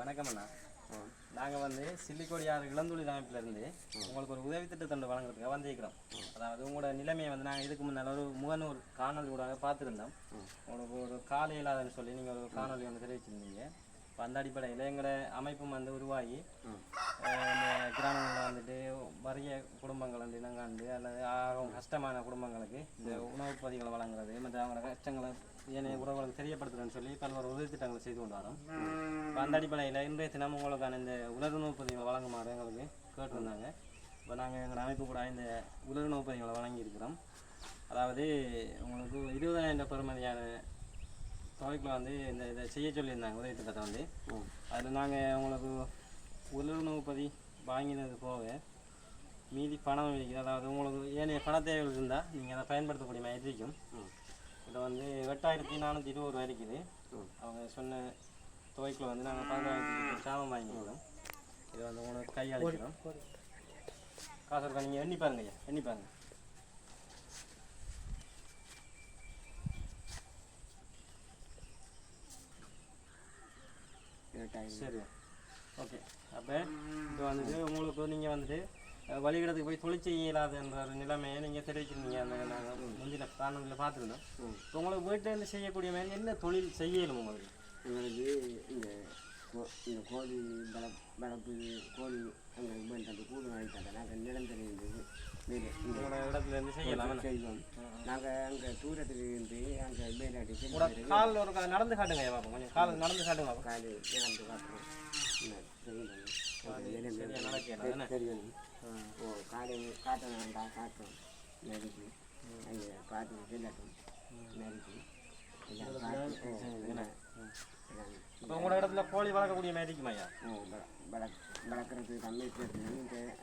வணக்கம் அண்ணா. நாங்கள் வந்து சில்லிக்கோடியார் இளந்தொழில் அமைப்பிலிருந்து உங்களுக்கு ஒரு உதவி திட்டத்தை வழங்குறதுக்காக வந்திருக்கிறோம். அதாவது உங்களோட நிலைமையை வந்து நாங்கள் இதுக்கு முன்னால் ஒரு முகநூல் காணொலி கூட பார்த்துருந்தோம். உங்களுக்கு ஒரு கால இயலாதுன்னு சொல்லி நீங்கள் ஒரு காணொலி ஒன்று தெரிவிச்சிருந்தீங்க. இப்போ அந்த அடிப்படையில் எங்களோட அமைப்பும் வந்து உருவாகி கிராமங்களில் வந்துட்டு வறிய குடும்பங்கள் வந்து இனங்காண்டு அல்லது கஷ்டமான குடும்பங்களுக்கு இந்த உணவுப் பொதிகளை வழங்குறது மற்ற அவங்களோட கஷ்டங்களை ஏனைய உறவுகளுக்கு தெரியப்படுத்துறேன்னு சொல்லி பல்வேறு உதவி திட்டங்களை செய்து கொண்டு வரோம். இப்போ அந்த அடிப்படையில் இன்றைய தினம் உங்களுக்கான இந்த உலர் உணவுப் பொதிகளை வழங்குமாறு எங்களுக்கு கேட்டிருந்தாங்க. இப்போ நாங்கள் எங்கள் அமைப்பு கூட இந்த உலர் உணவுப் பொதிகளை வழங்கியிருக்கிறோம். அதாவது உங்களுக்கு 20,000 பெறுமதியான தொகைக்குள்ள வந்து இதை செய்ய சொல்லியிருந்தாங்க உதவி திட்டத்தை வந்து. அதில் நாங்கள் உங்களுக்கு உலர் உணவுப் பொதி வாங்கினது போக மீதி பணம் இருக்குது. அதாவது உங்களுக்கு ஏனைய பண தேவைகள் இருந்தால் நீங்கள் அதை பயன்படுத்தக்கூடிய மாதிரி இருக்கும். இதை வந்து 8,420 ரூபா இருக்குது. அவங்க சொன்ன தொகைக்குள்ள வந்து நாங்கள் 15,000 சாமம் வாங்கிக்கிறோம். இதை வந்து உங்களுக்கு கையாளிக்கிறோம். காசு இருக்கா நீங்கள் எண்ணி பாருங்க ஐயா, எண்ணி பாருங்க. சரி, ஓகே. அப்போ இப்போ வந்துட்டு உங்களுக்கு நீங்கள் வந்துட்டு வழிகிடத்துக்கு போய் தொழில் செய்ய இயலாதுன்ற ஒரு நிலைமையை நீங்கள் தெரிவிச்சிருந்தீங்க. அந்த நாங்கள் முந்தின காரணங்களில் பார்த்துருந்தோம். இப்போ உங்களுக்கு வீட்டிலேருந்து செய்யக்கூடிய மாதிரி என்ன தொழில் செய்யணும் உங்களுக்கு? எங்களுக்கு இந்த கோழி வளர்ப்பு கோழி எங்களுக்கு வேண்டாம் கூடு வாங்கிட்டாங்க. நாங்கள் நிலம் தெரியுது உங்களோட இடத்துலேருந்து செய்யலாம் செய்வோம். நாங்கள் அங்கே தூரத்துக்கு இருந்து அங்கே மேலாட்டி காலில் ஒரு நடந்து காட்டுங்க பார்ப்போம். கொஞ்சம் கால் நடந்து காட்டுங்க பார்ப்போம். காலி நடந்து காட்டுறோம். தெரியும். ஓ காலை காட்ட வேண்டாம் காட்டுறோம். நெருக்கி அங்கே பார்த்து செல்லட்டும் நெருக்கி இப்போ உங்களோட இடத்துல கோழி வளர்க்கக்கூடிய மேரிக்குமா ஐயா? வளர்க்குறது கம்மி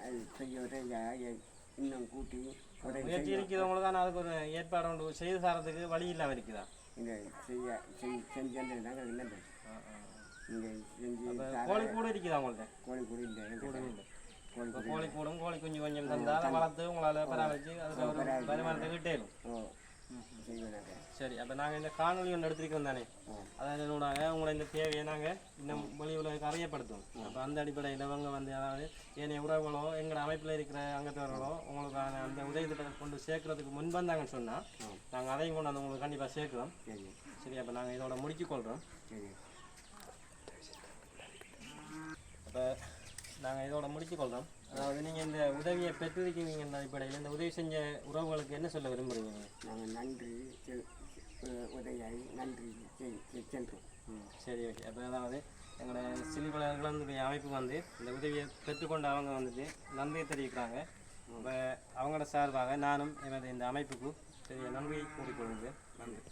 அது செய்ய இன்னும் கூட்டி முயற்சி இருக்குது உங்களுக்கு. ஆனால் அதுக்கு ஒரு ஏற்பாடு ஒன்று செய்து சாரத்துக்கு வழி இல்லாமல் இருக்குதா? இங்கே செஞ்சு நாங்கள் இல்லை இங்கே செஞ்சு கோழி கூட இருக்குதா உங்கள்கிட்ட? கோழி கூட இல்லை. கோழி கூடும் கோழி குஞ்சு கொஞ்சம் தந்தால் வளர்த்து உங்களால் பராமரித்து அதில் ஒரு வருமானத்தை கிட்டேரும். சரி, அப்போ நாங்கள் இந்த காணொலி ஒன்று எடுத்துருக்கோம் தானே, அதாவது என்னோட உங்களை இந்த தேவையை நாங்கள் இன்னும் மொழி உலக அறியப்படுத்தும். அப்போ அந்த அடிப்படையில் அவங்க வந்து அதாவது ஏனைய உறவுகளோ எங்களோட அமைப்பில் இருக்கிற அங்கத்தவர்களோ உங்களுக்கான அந்த உதவி திட்டத்தை கொண்டு சேர்க்கறதுக்கு முன்வந்தாங்கன்னு சொன்னால் நாங்கள் அதையும் கொண்டு வந்து உங்களுக்கு கண்டிப்பாக சேர்க்கிறோம். சரி, அப்போ நாங்கள் இதோட முடிச்சுக்கொள்கிறோம். அப்போ நாங்கள் இதோட முடிச்சுக்கொள்கிறோம். அதாவது நீங்கள் இந்த உதவியை பெற்றிருக்கீங்கன்ற அடிப்படையில் இந்த உதவி செஞ்ச உறவுகளுக்கு என்ன சொல்ல விரும்புகிறீங்க? நாங்கள் நன்றி உதவியாகி நன்றி சென்றோம். சரி, ஓகே. அப்போ அதாவது எங்களோட சில்லிக்கோடியார் அமைப்பு வந்து இந்த உதவியை பெற்றுக்கொண்டு அவங்க வந்துட்டு நன்றியை தெரிவிக்கிறாங்க. இப்போ அவங்களோட சார்பாக நானும் எனது இந்த அமைப்புக்கு பெரிய நன்றியை கூறிக்கொள்கிறேன். நன்றி.